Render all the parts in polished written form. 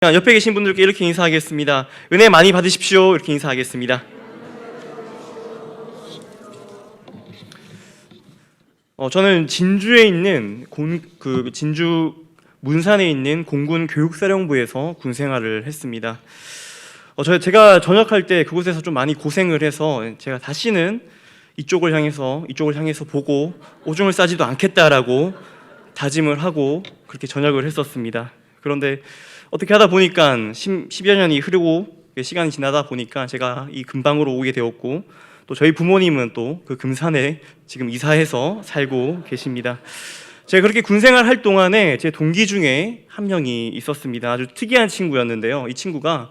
옆에 계신 분들께 이렇게 인사하겠습니다. 은혜 많이 받으십시오. 이렇게 인사하겠습니다. 저는 진주에 있는 진주 문산에 있는 공군 교육사령부에서 군 생활을 했습니다. 제가 전역할 때 그곳에서 좀 많이 고생을 해서 제가 다시는 이쪽을 향해서 보고 오줌을 싸지도 않겠다라고 다짐을 하고 그렇게 전역을 했었습니다. 그런데 어떻게 하다 보니까 10여 년이 흐르고 시간이 지나다 보니까 제가 이 금방으로 오게 되었고, 또 저희 부모님은 또 그 금산에 지금 이사해서 살고 계십니다. 제가 그렇게 군생활 할 동안에 제 동기 중에 한 명이 있었습니다. 아주 특이한 친구였는데요. 이 친구가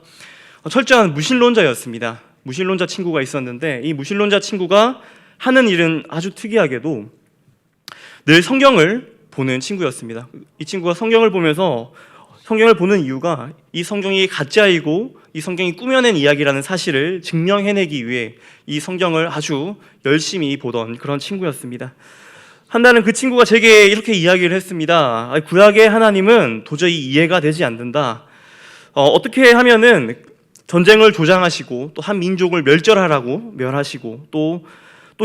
철저한 무신론자였습니다. 무신론자 친구가 있었는데, 이 무신론자 친구가 하는 일은 아주 특이하게도 늘 성경을 보는 친구였습니다. 이 친구가 성경을 보는 이유가 이 성경이 가짜이고 이 성경이 꾸며낸 이야기라는 사실을 증명해내기 위해 이 성경을 아주 열심히 보던 그런 친구였습니다. 한 날은 그 친구가 제게 이렇게 이야기를 했습니다. 구약의 하나님은 도저히 이해가 되지 않는다. 어떻게 하면은 전쟁을 조장하시고 또 한 민족을 멸하시고 또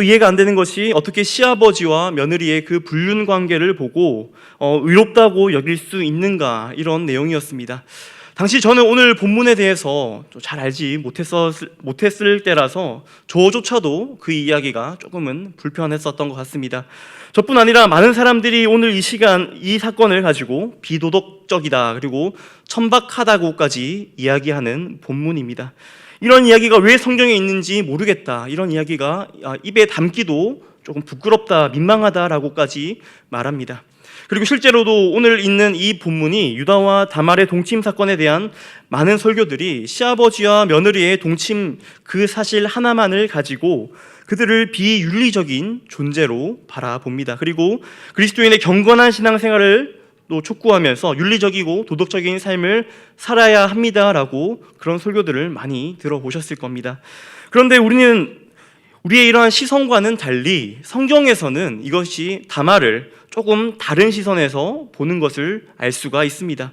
이해가 안 되는 것이 어떻게 시아버지와 며느리의 그 불륜 관계를 보고 의롭다고 여길 수 있는가, 이런 내용이었습니다. 당시 저는 오늘 본문에 대해서 잘 알지 못했을 때라서 저조차도 그 이야기가 조금은 불편했었던 것 같습니다. 저뿐 아니라 많은 사람들이 오늘 이 사건을 가지고 비도덕적이다, 그리고 천박하다고까지 이야기하는 본문입니다. 이런 이야기가 왜 성경에 있는지 모르겠다, 이런 이야기가 입에 담기도 조금 부끄럽다, 민망하다라고까지 말합니다. 그리고 실제로도 오늘 있는 이 본문이 유다와 다말의 동침 사건에 대한 많은 설교들이 시아버지와 며느리의 동침 그 사실 하나만을 가지고 그들을 비윤리적인 존재로 바라봅니다. 그리고 그리스도인의 경건한 신앙생활을 또 촉구하면서 윤리적이고 도덕적인 삶을 살아야 합니다라고 그런 설교들을 많이 들어보셨을 겁니다. 그런데 우리의 이러한 시선과는 달리 성경에서는 이것이 다말을 조금 다른 시선에서 보는 것을 알 수가 있습니다.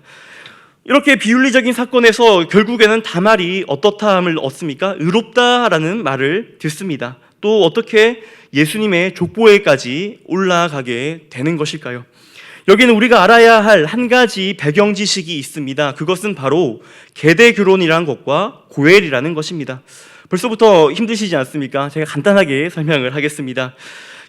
이렇게 비윤리적인 사건에서 결국에는 다말이 어떻다함을 얻습니까? 의롭다라는 말을 듣습니다. 또 어떻게 예수님의 족보에까지 올라가게 되는 것일까요? 여기는 우리가 알아야 할 한 가지 배경 지식이 있습니다. 그것은 바로 계대 결혼이라는 것과 고엘이라는 것입니다. 벌써부터 힘드시지 않습니까? 제가 간단하게 설명을 하겠습니다.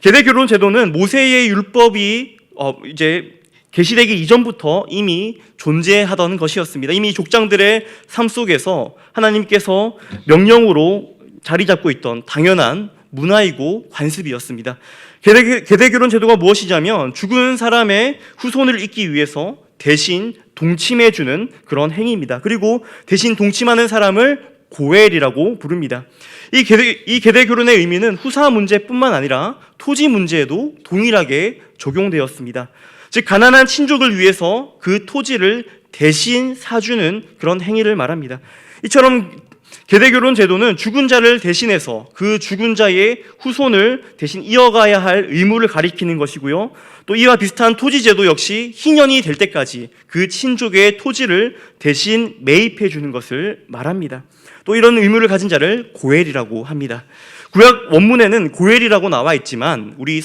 계대 결혼 제도는 모세의 율법이 이제 계시되기 이전부터 이미 존재하던 것이었습니다. 이미 족장들의 삶 속에서 하나님께서 명령으로 자리 잡고 있던 당연한 문화이고 관습이었습니다. 계대 결혼 제도가 무엇이냐면 죽은 사람의 후손을 잇기 위해서 대신 동침해주는 그런 행위입니다. 그리고 대신 동침하는 사람을 고엘이라고 부릅니다. 이 계대 결혼의 의미는 후사 문제뿐만 아니라 토지 문제에도 동일하게 적용되었습니다. 즉 가난한 친족을 위해서 그 토지를 대신 사주는 그런 행위를 말합니다. 이처럼 계대 결혼 제도는 죽은 자를 대신해서 그 죽은 자의 후손을 대신 이어가야 할 의무를 가리키는 것이고요. 또 이와 비슷한 토지 제도 역시 희년이 될 때까지 그 친족의 토지를 대신 매입해 주는 것을 말합니다. 또 이런 의무를 가진 자를 고엘이라고 합니다. 구약 원문에는 고엘이라고 나와 있지만 우리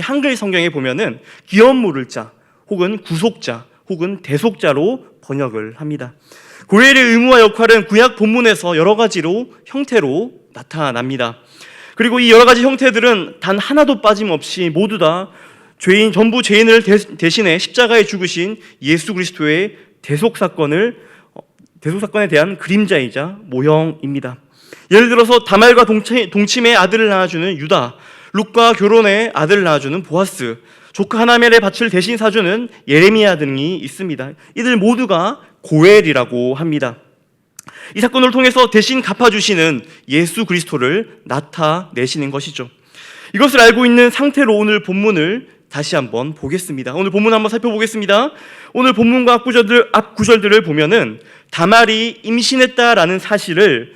한글 성경에 보면은 기업 물을 자 혹은 구속자 혹은 대속자로 번역을 합니다. 고엘의 의무와 역할은 구약 본문에서 여러 가지로 형태로 나타납니다. 그리고 이 여러 가지 형태들은 단 하나도 빠짐없이 모두 다 전부 죄인을 대신해 십자가에 죽으신 예수 그리스도의 대속 사건에 대한 그림자이자 모형입니다. 예를 들어서 다말과 동침의 아들을 낳아주는 유다, 룻과 결혼의 아들을 낳아주는 보아스, 조카 하나멜의 밭을 대신 사주는 예레미야 등이 있습니다. 이들 모두가 고엘이라고 합니다. 이 사건을 통해서 대신 갚아주시는 예수 그리스도를 나타내시는 것이죠. 이것을 알고 있는 상태로 오늘 본문을 다시 한번 보겠습니다. 오늘 본문 한번 살펴보겠습니다. 오늘 본문과 앞 구절들을 보면은 다말이 임신했다라는 사실을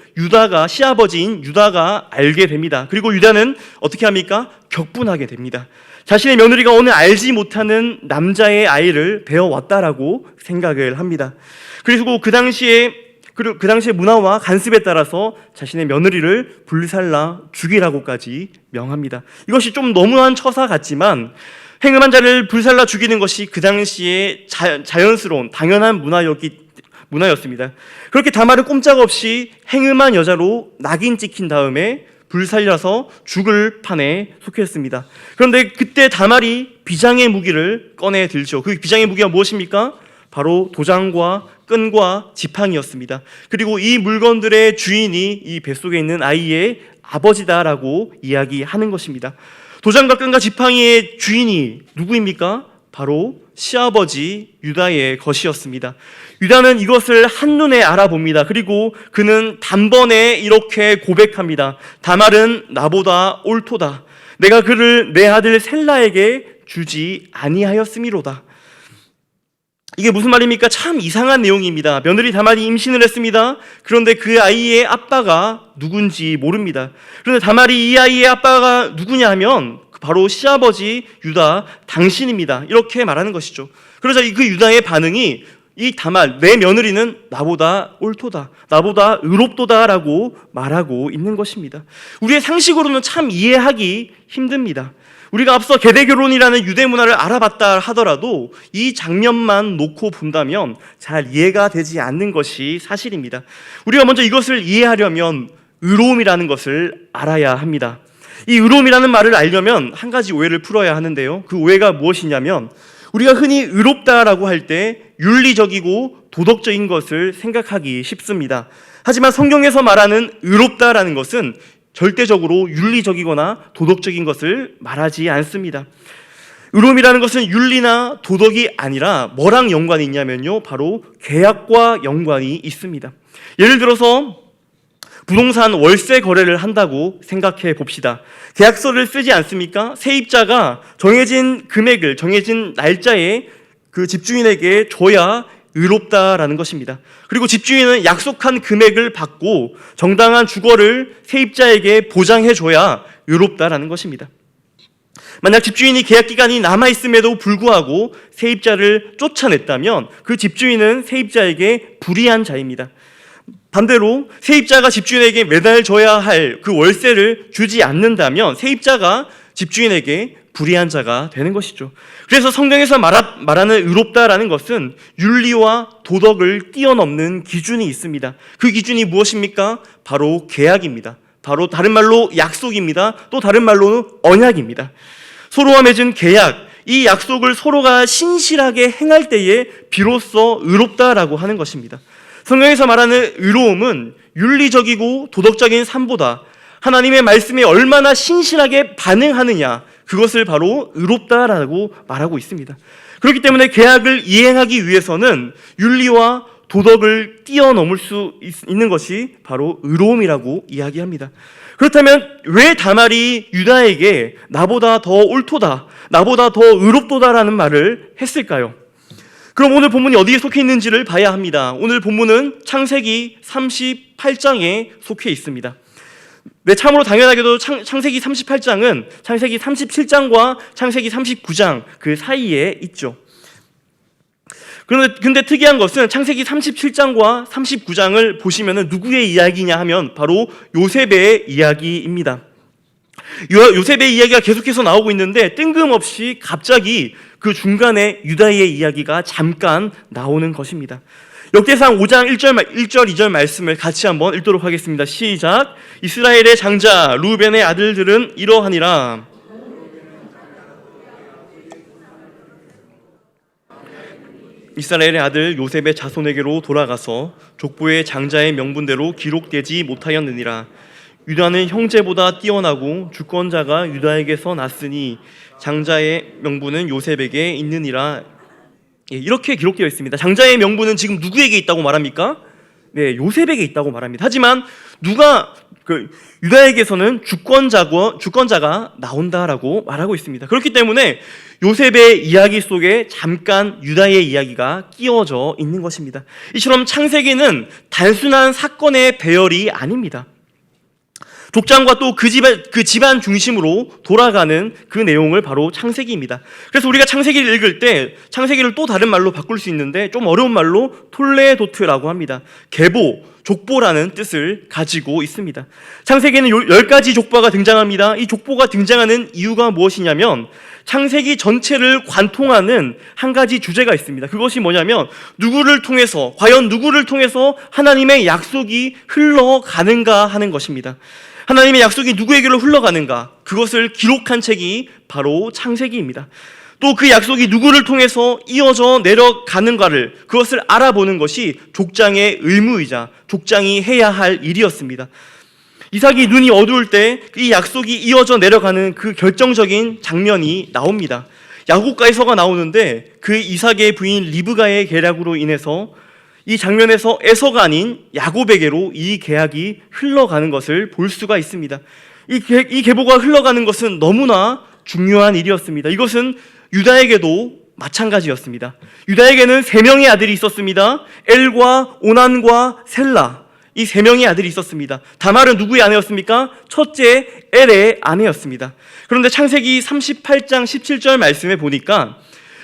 시아버지인 유다가 알게 됩니다. 그리고 유다는 어떻게 합니까? 격분하게 됩니다. 자신의 며느리가 어느 알지 못하는 남자의 아이를 배워왔다라고 생각을 합니다. 그리고 그 당시의 문화와 간습에 따라서 자신의 며느리를 불살라 죽이라고까지 명합니다. 이것이 좀 너무한 처사 같지만 행음한 자를 불살라 죽이는 것이 그 당시에 자연스러운 당연한 문화였습니다. 그렇게 다말은 꼼짝없이 행음한 여자로 낙인 찍힌 다음에 불살려서 죽을 판에 속했습니다. 그런데 그때 다말이 비장의 무기를 꺼내 들죠. 그 비장의 무기가 무엇입니까? 바로 도장과 끈과 지팡이였습니다. 그리고 이 물건들의 주인이 이 뱃속에 있는 아이의 아버지다라고 이야기하는 것입니다. 도장과 끈과 지팡이의 주인이 누구입니까? 바로 시아버지 유다의 것이었습니다. 유다는 이것을 한눈에 알아봅니다. 그리고 그는 단번에 이렇게 고백합니다. 다말은 나보다 옳도다. 내가 그를 내 아들 셀라에게 주지 아니하였음이로다. 이게 무슨 말입니까? 참 이상한 내용입니다. 며느리 다말이 임신을 했습니다. 그런데 그 아이의 아빠가 누군지 모릅니다. 그런데 다말이 이 아이의 아빠가 누구냐 하면 바로 시아버지 유다 당신입니다. 이렇게 말하는 것이죠. 그러자 그 유다의 반응이 이 다말, 내 며느리는 나보다 옳도다, 나보다 의롭도다라고 말하고 있는 것입니다. 우리의 상식으로는 참 이해하기 힘듭니다. 우리가 앞서 계대결혼이라는 유대 문화를 알아봤다 하더라도 이 장면만 놓고 본다면 잘 이해가 되지 않는 것이 사실입니다. 우리가 먼저 이것을 이해하려면 의로움이라는 것을 알아야 합니다. 이 의로움이라는 말을 알려면 한 가지 오해를 풀어야 하는데요. 그 오해가 무엇이냐면 우리가 흔히 의롭다라고 할 때 윤리적이고 도덕적인 것을 생각하기 쉽습니다. 하지만 성경에서 말하는 의롭다라는 것은 절대적으로 윤리적이거나 도덕적인 것을 말하지 않습니다. 의로움이라는 것은 윤리나 도덕이 아니라 뭐랑 연관이 있냐면요, 바로 계약과 연관이 있습니다. 예를 들어서 부동산 월세 거래를 한다고 생각해 봅시다. 계약서를 쓰지 않습니까? 세입자가 정해진 금액을 정해진 날짜에 그 집주인에게 줘야 의롭다라는 것입니다. 그리고 집주인은 약속한 금액을 받고 정당한 주거를 세입자에게 보장해줘야 의롭다라는 것입니다. 만약 집주인이 계약기간이 남아있음에도 불구하고 세입자를 쫓아냈다면 그 집주인은 세입자에게 불이한 자입니다. 반대로 세입자가 집주인에게 매달 줘야 할 그 월세를 주지 않는다면 세입자가 집주인에게 불이한 자가 되는 것이죠. 그래서 성경에서 말하는 의롭다라는 것은 윤리와 도덕을 뛰어넘는 기준이 있습니다. 그 기준이 무엇입니까? 바로 계약입니다. 바로 다른 말로 약속입니다. 또 다른 말로는 언약입니다. 서로와 맺은 계약, 이 약속을 서로가 신실하게 행할 때에 비로소 의롭다라고 하는 것입니다. 성경에서 말하는 의로움은 윤리적이고 도덕적인 삶보다 하나님의 말씀에 얼마나 신실하게 반응하느냐, 그것을 바로 의롭다라고 말하고 있습니다. 그렇기 때문에 계약을 이행하기 위해서는 윤리와 도덕을 뛰어넘을 수 있는 것이 바로 의로움이라고 이야기합니다. 그렇다면 왜 다말이 유다에게 나보다 더 옳도다, 나보다 더 의롭도다라는 말을 했을까요? 그럼 오늘 본문이 어디에 속해 있는지를 봐야 합니다. 오늘 본문은 창세기 38장에 속해 있습니다. 네, 참으로 당연하게도 창세기 38장은 창세기 37장과 창세기 39장 그 사이에 있죠. 근데 특이한 것은 창세기 37장과 39장을 보시면 누구의 이야기냐 하면 바로 요셉의 이야기입니다. 요셉의 이야기가 계속해서 나오고 있는데 뜬금없이 갑자기 그 중간에 유다의 이야기가 잠깐 나오는 것입니다. 역대상 5장 1절 2절 말씀을 같이 한번 읽도록 하겠습니다. 시작. 이스라엘의 장자 루벤의 아들들은 이러하니라. 이스라엘의 아들 요셉의 자손에게로 돌아가서 족보의 장자의 명분대로 기록되지 못하였느니라. 유다는 형제보다 뛰어나고 주권자가 유다에게서 났으니 장자의 명분은 요셉에게 있느니라. 이렇게 기록되어 있습니다. 장자의 명분은 지금 누구에게 있다고 말합니까? 네, 요셉에게 있다고 말합니다. 하지만 유다에게서는 주권자가 나온다라고 말하고 있습니다. 그렇기 때문에 요셉의 이야기 속에 잠깐 유다의 이야기가 끼워져 있는 것입니다. 이처럼 창세기는 단순한 사건의 배열이 아닙니다. 족장과 또 그 집안 중심으로 돌아가는 그 내용을 바로 창세기입니다. 그래서 우리가 창세기를 읽을 때 창세기를 또 다른 말로 바꿀 수 있는데 좀 어려운 말로 톨레도트라고 합니다. 계보, 족보라는 뜻을 가지고 있습니다. 창세기에는 10가지 족보가 등장합니다. 이 족보가 등장하는 이유가 무엇이냐면 창세기 전체를 관통하는 한 가지 주제가 있습니다. 그것이 뭐냐면 과연 누구를 통해서 하나님의 약속이 흘러가는가 하는 것입니다. 하나님의 약속이 누구에게로 흘러가는가, 그것을 기록한 책이 바로 창세기입니다. 또 그 약속이 누구를 통해서 이어져 내려가는가를, 그것을 알아보는 것이 족장의 의무이자 족장이 해야 할 일이었습니다. 이삭이 눈이 어두울 때 이 약속이 이어져 내려가는 그 결정적인 장면이 나옵니다. 야곱가에서가 나오는데 그 이삭의 부인 리브가의 계략으로 인해서 이 장면에서 에서가 아닌 야곱에게로 이 계약이 흘러가는 것을 볼 수가 있습니다. 이 계보가 흘러가는 것은 너무나 중요한 일이었습니다. 이것은 유다에게도 마찬가지였습니다. 유다에게는 3명의 아들이 있었습니다. 엘과 오난과 셀라, 이 3명의 아들이 있었습니다. 다말은 누구의 아내였습니까? 첫째 엘의 아내였습니다. 그런데 창세기 38장 17절 말씀에 보니까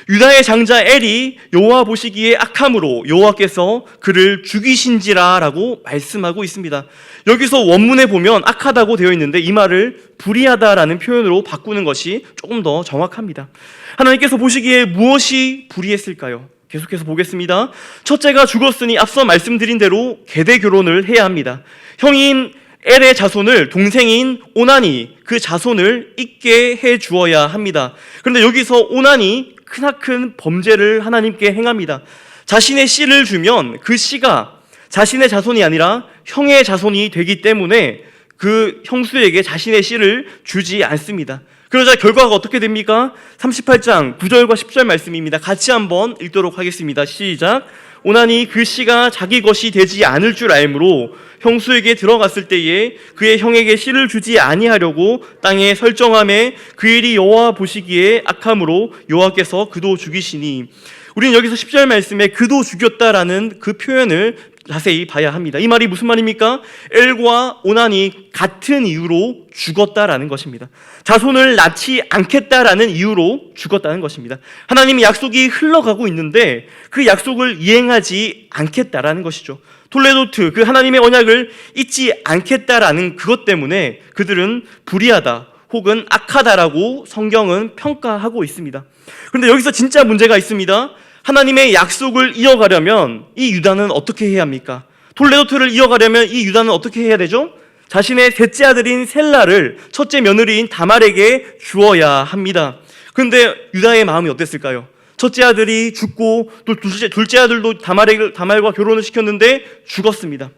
유다의 장자 엘이 여호와 보시기에 악함으로 여호와께서 그를 죽이신지라 라고 말씀하고 있습니다. 여기서 원문에 보면 악하다고 되어 있는데 이 말을 불의하다라는 표현으로 바꾸는 것이 조금 더 정확합니다. 하나님께서 보시기에 무엇이 불의했을까요? 계속해서 보겠습니다. 첫째가 죽었으니 앞서 말씀드린 대로 계대 결혼을 해야 합니다. 형인 엘의 자손을 동생인 오난이 그 자손을 있게 해 주어야 합니다. 그런데 여기서 오난이 크나큰 범죄를 하나님께 행합니다. 자신의 씨를 주면 그 씨가 자신의 자손이 아니라 형의 자손이 되기 때문에 그 형수에게 자신의 씨를 주지 않습니다. 그러자 결과가 어떻게 됩니까? 38장 9절과 10절 말씀입니다. 같이 한번 읽도록 하겠습니다. 시작. 오난이 그 씨가 자기 것이 되지 않을 줄 알므로 형수에게 들어갔을 때에 그의 형에게 씨를 주지 아니하려고 땅에 설정함에 그 일이 여호와 보시기에 악함으로 여호와께서 그도 죽이시니, 우리는 여기서 10절 말씀에 그도 죽였다라는 그 표현을 자세히 봐야 합니다. 이 말이 무슨 말입니까? 엘과 오난이 같은 이유로 죽었다라는 것입니다. 자손을 낳지 않겠다라는 이유로 죽었다는 것입니다. 하나님의 약속이 흘러가고 있는데 그 약속을 이행하지 않겠다라는 것이죠. 톨레도트, 그 하나님의 언약을 잊지 않겠다라는 그것 때문에 그들은 불의하다 혹은 악하다라고 성경은 평가하고 있습니다. 그런데 여기서 진짜 문제가 있습니다. 하나님의 약속을 이어가려면 이 유다는 어떻게 해야 합니까? 톨레도트를 이어가려면 이 유다는 어떻게 해야 되죠? 자신의 셋째 아들인 셀라를 첫째 며느리인 다말에게 주어야 합니다. 그런데 유다의 마음이 어땠을까요? 첫째 아들이 죽고 또 둘째 아들도 다말과 결혼을 시켰는데 죽었습니다.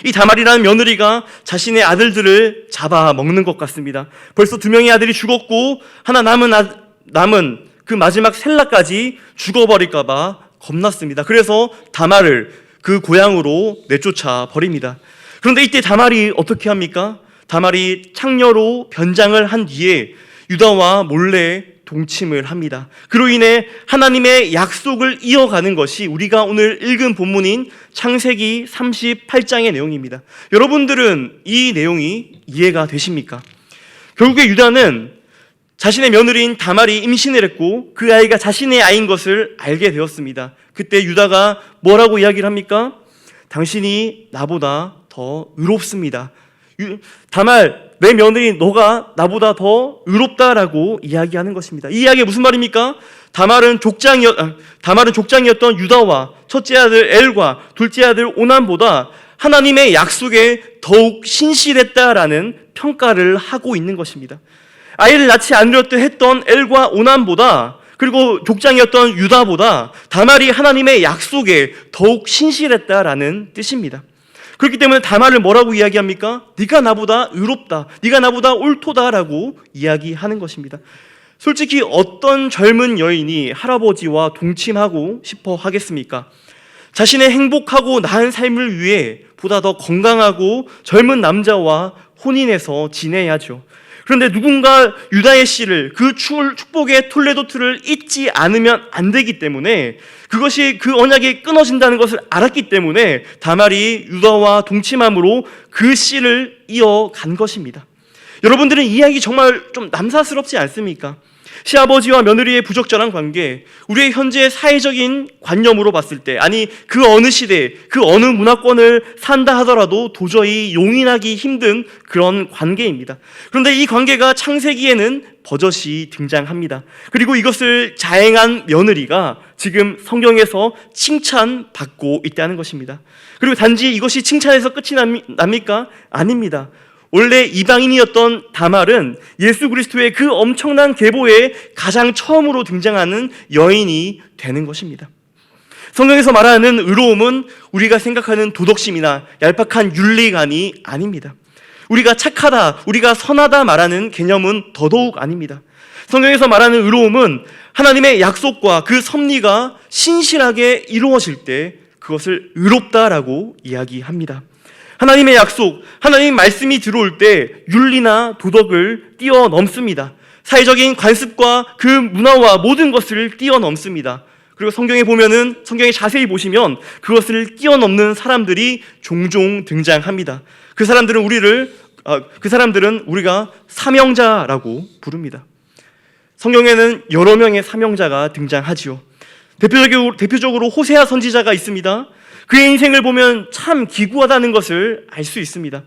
이 다말이라는 며느리가 자신의 아들들을 잡아먹는 것 같습니다. 벌써 2명의 아들이 죽었고 하나 남은 그 마지막 셀라까지 죽어버릴까봐 겁났습니다. 그래서 다말을 그 고향으로 내쫓아 버립니다. 그런데 이때 다말이 어떻게 합니까? 다말이 창녀로 변장을 한 뒤에 유다와 몰래 동침을 합니다. 그로 인해 하나님의 약속을 이어가는 것이 우리가 오늘 읽은 본문인 창세기 38장의 내용입니다. 여러분들은 이 내용이 이해가 되십니까? 결국에 유다는 자신의 며느리인 다말이 임신을 했고 그 아이가 자신의 아이인 것을 알게 되었습니다. 그때 유다가 뭐라고 이야기를 합니까? 당신이 나보다 더 의롭습니다. 다말, 내 며느리 너가 나보다 더 의롭다라고 이야기하는 것입니다. 이 이야기가 무슨 말입니까? 다말은 족장이었던 유다와 첫째 아들 엘과 둘째 아들 오난보다 하나님의 약속에 더욱 신실했다라는 평가를 하고 있는 것입니다. 아이를 낳지 않으려고 했던 엘과 오난보다, 그리고 족장이었던 유다보다 다말이 하나님의 약속에 더욱 신실했다라는 뜻입니다. 그렇기 때문에 다말을 뭐라고 이야기합니까? 네가 나보다 의롭다, 네가 나보다 옳도다라고 이야기하는 것입니다. 솔직히 어떤 젊은 여인이 할아버지와 동침하고 싶어 하겠습니까? 자신의 행복하고 나은 삶을 위해 보다 더 건강하고 젊은 남자와 혼인해서 지내야죠. 그런데 누군가 유다의 씨를, 그 축복의 톨레도트를 잊지 않으면 안 되기 때문에, 그것이 그 언약이 끊어진다는 것을 알았기 때문에 다말이 유다와 동침함으로 그 씨를 이어간 것입니다. 여러분들은 이 이야기 정말 좀 남사스럽지 않습니까? 시아버지와 며느리의 부적절한 관계, 우리의 현재 사회적인 관념으로 봤을 때, 아니 그 어느 시대, 그 어느 문화권을 산다 하더라도 도저히 용인하기 힘든 그런 관계입니다. 그런데 이 관계가 창세기에는 버젓이 등장합니다. 그리고 이것을 자행한 며느리가 지금 성경에서 칭찬받고 있다는 것입니다. 그리고 단지 이것이 칭찬에서 끝이 납니까? 아닙니다. 원래 이방인이었던 다말은 예수 그리스도의 그 엄청난 계보에 가장 처음으로 등장하는 여인이 되는 것입니다. 성경에서 말하는 의로움은 우리가 생각하는 도덕심이나 얄팍한 윤리관이 아닙니다. 우리가 착하다, 우리가 선하다 말하는 개념은 더더욱 아닙니다. 성경에서 말하는 의로움은 하나님의 약속과 그 섭리가 신실하게 이루어질 때 그것을 의롭다라고 이야기합니다. 하나님의 약속, 하나님 말씀이 들어올 때 윤리나 도덕을 뛰어넘습니다. 사회적인 관습과 그 문화와 모든 것을 뛰어넘습니다. 그리고 성경에 보면은, 성경에 자세히 보시면 그것을 뛰어넘는 사람들이 종종 등장합니다. 그 사람들은 우리가 사명자라고 부릅니다. 성경에는 여러 명의 사명자가 등장하지요. 대표적으로 호세아 선지자가 있습니다. 그의 인생을 보면 참 기구하다는 것을 알 수 있습니다.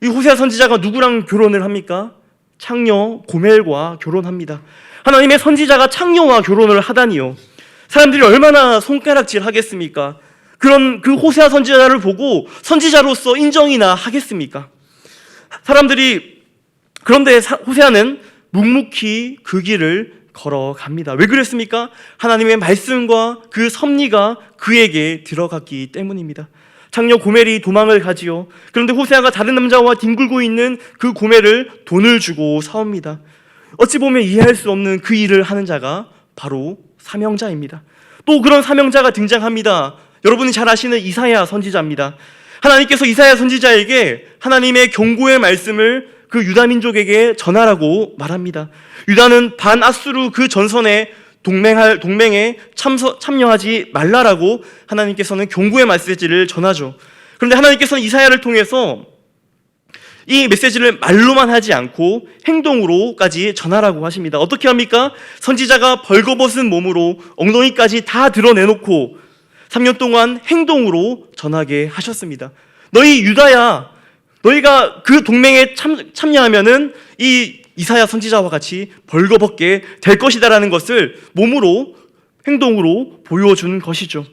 이 호세아 선지자가 누구랑 결혼을 합니까? 창녀 고멜과 결혼합니다. 하나님의 선지자가 창녀와 결혼을 하다니요. 사람들이 얼마나 손가락질 하겠습니까? 그런 그 호세아 선지자를 보고 선지자로서 인정이나 하겠습니까? 그런데 호세아는 묵묵히 그 길을 걸어갑니다. 왜 그랬습니까? 하나님의 말씀과 그 섭리가 그에게 들어갔기 때문입니다. 창녀 고멜이 도망을 가지요. 그런데 호세아가 다른 남자와 뒹굴고 있는 그 고멜을 돈을 주고 사옵니다. 어찌 보면 이해할 수 없는 그 일을 하는 자가 바로 사명자입니다. 또 그런 사명자가 등장합니다. 여러분이 잘 아시는 이사야 선지자입니다. 하나님께서 이사야 선지자에게 하나님의 경고의 말씀을 그 유다 민족에게 전하라고 말합니다. 유다는 반아수르 그 전선에 동맹에 참여하지 말라라고 하나님께서는 경고의 메시지를 전하죠. 그런데 하나님께서는 이사야를 통해서 이 메시지를 말로만 하지 않고 행동으로까지 전하라고 하십니다. 어떻게 합니까? 선지자가 벌거벗은 몸으로 엉덩이까지 다 드러내놓고 3년 동안 행동으로 전하게 하셨습니다. 너희 유다야, 너희가 그 동맹에 참여하면은 이 이사야 선지자와 같이 벌거벗게 될 것이다라는 것을 몸으로, 행동으로 보여준 것이죠.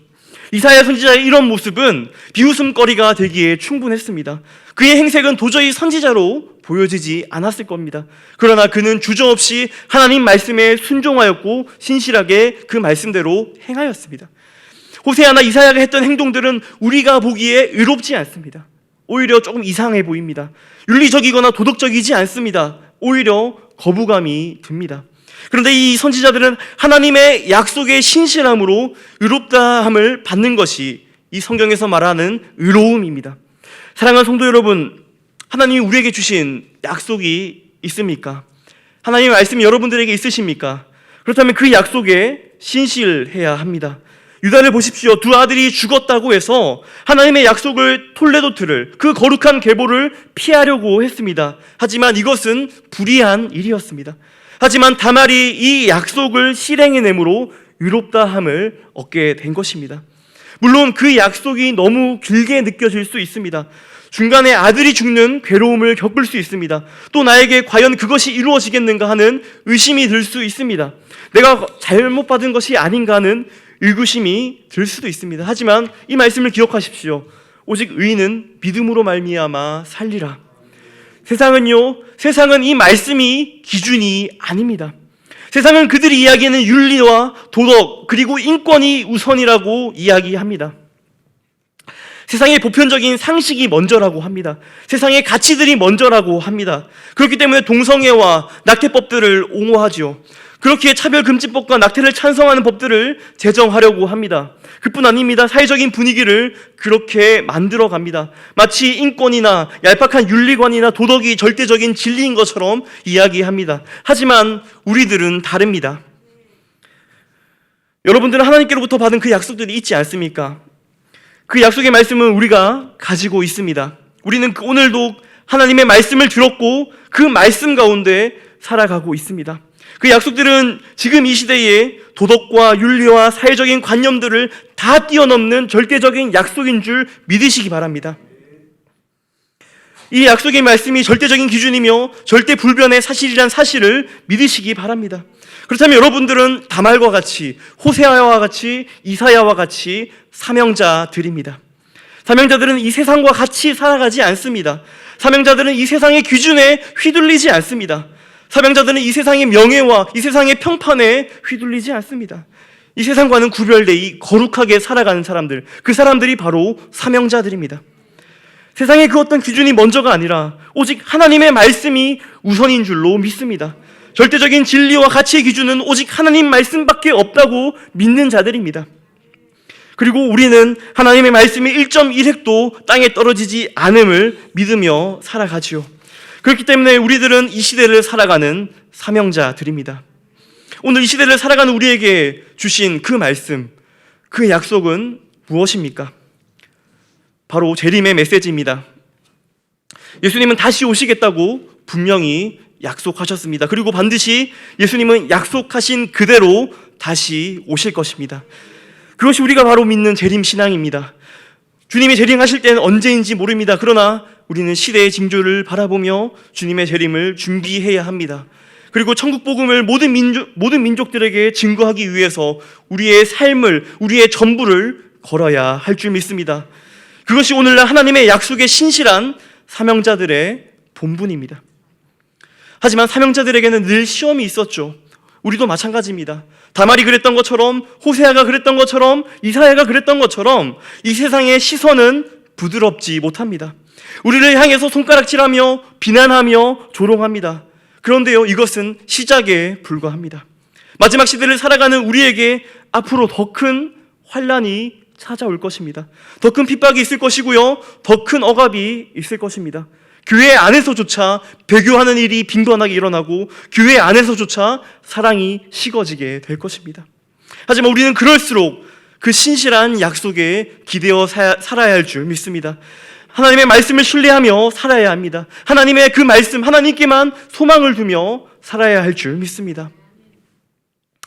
이사야 선지자의 이런 모습은 비웃음거리가 되기에 충분했습니다. 그의 행색은 도저히 선지자로 보여지지 않았을 겁니다. 그러나 그는 주저없이 하나님 말씀에 순종하였고 신실하게 그 말씀대로 행하였습니다. 호세아나 이사야가 했던 행동들은 우리가 보기에 의롭지 않습니다. 오히려 조금 이상해 보입니다. 윤리적이거나 도덕적이지 않습니다. 오히려 거부감이 듭니다. 그런데 이 선지자들은 하나님의 약속의 신실함으로 의롭다함을 받는 것이 이 성경에서 말하는 의로움입니다. 사랑하는 성도 여러분, 하나님이 우리에게 주신 약속이 있습니까? 하나님의 말씀이 여러분들에게 있으십니까? 그렇다면 그 약속에 신실해야 합니다. 유다를 보십시오. 두 아들이 죽었다고 해서 하나님의 약속을 톨레도트를, 그 거룩한 계보를 피하려고 했습니다. 하지만 이것은 불의한 일이었습니다. 하지만 다말이 이 약속을 실행해내므로 의롭다함을 얻게 된 것입니다. 물론 그 약속이 너무 길게 느껴질 수 있습니다. 중간에 아들이 죽는 괴로움을 겪을 수 있습니다. 또 나에게 과연 그것이 이루어지겠는가 하는 의심이 들 수 있습니다. 내가 잘못 받은 것이 아닌가 하는 의구심이 들 수도 있습니다. 하지만 이 말씀을 기억하십시오. 오직 의인은 믿음으로 말미암아 살리라. 세상은 이 말씀이 기준이 아닙니다. 세상은 그들이 이야기하는 윤리와 도덕 그리고 인권이 우선이라고 이야기합니다. 세상의 보편적인 상식이 먼저라고 합니다. 세상의 가치들이 먼저라고 합니다. 그렇기 때문에 동성애와 낙태법들을 옹호하죠. 그렇게 차별금지법과 낙태를 찬성하는 법들을 제정하려고 합니다. 그뿐 아닙니다. 사회적인 분위기를 그렇게 만들어 갑니다. 마치 인권이나 얄팍한 윤리관이나 도덕이 절대적인 진리인 것처럼 이야기합니다. 하지만 우리들은 다릅니다. 여러분들은 하나님께로부터 받은 그 약속들이 있지 않습니까? 그 약속의 말씀은 우리가 가지고 있습니다. 우리는 오늘도 하나님의 말씀을 들었고 그 말씀 가운데 살아가고 있습니다. 그 약속들은 지금 이 시대에 도덕과 윤리와 사회적인 관념들을 다 뛰어넘는 절대적인 약속인 줄 믿으시기 바랍니다. 이 약속의 말씀이 절대적인 기준이며 절대 불변의 사실이란 사실을 믿으시기 바랍니다. 그렇다면 여러분들은 다말과 같이, 호세아와 같이, 이사야와 같이 사명자들입니다. 사명자들은 이 세상과 같이 살아가지 않습니다. 사명자들은 이 세상의 기준에 휘둘리지 않습니다. 사명자들은 이 세상의 명예와 이 세상의 평판에 휘둘리지 않습니다. 이 세상과는 구별되이 거룩하게 살아가는 사람들, 그 사람들이 바로 사명자들입니다. 세상의 그 어떤 기준이 먼저가 아니라 오직 하나님의 말씀이 우선인 줄로 믿습니다. 절대적인 진리와 가치의 기준은 오직 하나님 말씀밖에 없다고 믿는 자들입니다. 그리고 우리는 하나님의 말씀이 1.1획도 땅에 떨어지지 않음을 믿으며 살아가지요. 그렇기 때문에 우리들은 이 시대를 살아가는 사명자들입니다. 오늘 이 시대를 살아가는 우리에게 주신 그 말씀, 그 약속은 무엇입니까? 바로 재림의 메시지입니다. 예수님은 다시 오시겠다고 분명히 약속하셨습니다. 그리고 반드시 예수님은 약속하신 그대로 다시 오실 것입니다. 그것이 우리가 바로 믿는 재림신앙입니다. 주님이 재림하실 때는 언제인지 모릅니다. 그러나 우리는 시대의 징조를 바라보며 주님의 재림을 준비해야 합니다. 그리고 천국 복음을 모든 민족들에게 증거하기 위해서 우리의 삶을, 우리의 전부를 걸어야 할 줄 믿습니다. 그것이 오늘날 하나님의 약속에 신실한 사명자들의 본분입니다. 하지만 사명자들에게는 늘 시험이 있었죠. 우리도 마찬가지입니다. 다말이 그랬던 것처럼, 호세아가 그랬던 것처럼, 이사야가 그랬던 것처럼 이 세상의 시선은 부드럽지 못합니다. 우리를 향해서 손가락질하며 비난하며 조롱합니다. 그런데요, 이것은 시작에 불과합니다. 마지막 시대를 살아가는 우리에게 앞으로 더 큰 환난이 찾아올 것입니다. 더 큰 핍박이 있을 것이고요, 더 큰 억압이 있을 것입니다. 교회 안에서조차 배교하는 일이 빈번하게 일어나고 교회 안에서조차 사랑이 식어지게 될 것입니다. 하지만 우리는 그럴수록 그 신실한 약속에 기대어 살아야 할 줄 믿습니다. 하나님의 말씀을 신뢰하며 살아야 합니다. 하나님의 그 말씀, 하나님께만 소망을 두며 살아야 할 줄 믿습니다.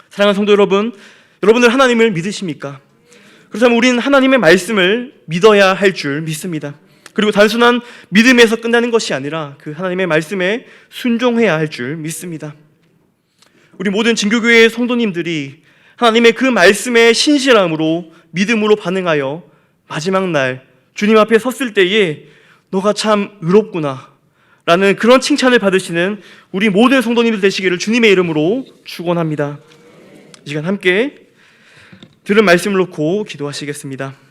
사랑하는 성도 여러분, 여러분들 하나님을 믿으십니까? 그렇다면 우리는 하나님의 말씀을 믿어야 할 줄 믿습니다. 그리고 단순한 믿음에서 끝나는 것이 아니라 그 하나님의 말씀에 순종해야 할 줄 믿습니다. 우리 모든 진교교회의 성도님들이 하나님의 그 말씀에 신실함으로 믿음으로 반응하여 마지막 날 주님 앞에 섰을 때에 너가 참 의롭구나 라는 그런 칭찬을 받으시는 우리 모든 성도님들 되시기를 주님의 이름으로 축원합니다. 이 시간 함께 들은 말씀을 놓고 기도하시겠습니다.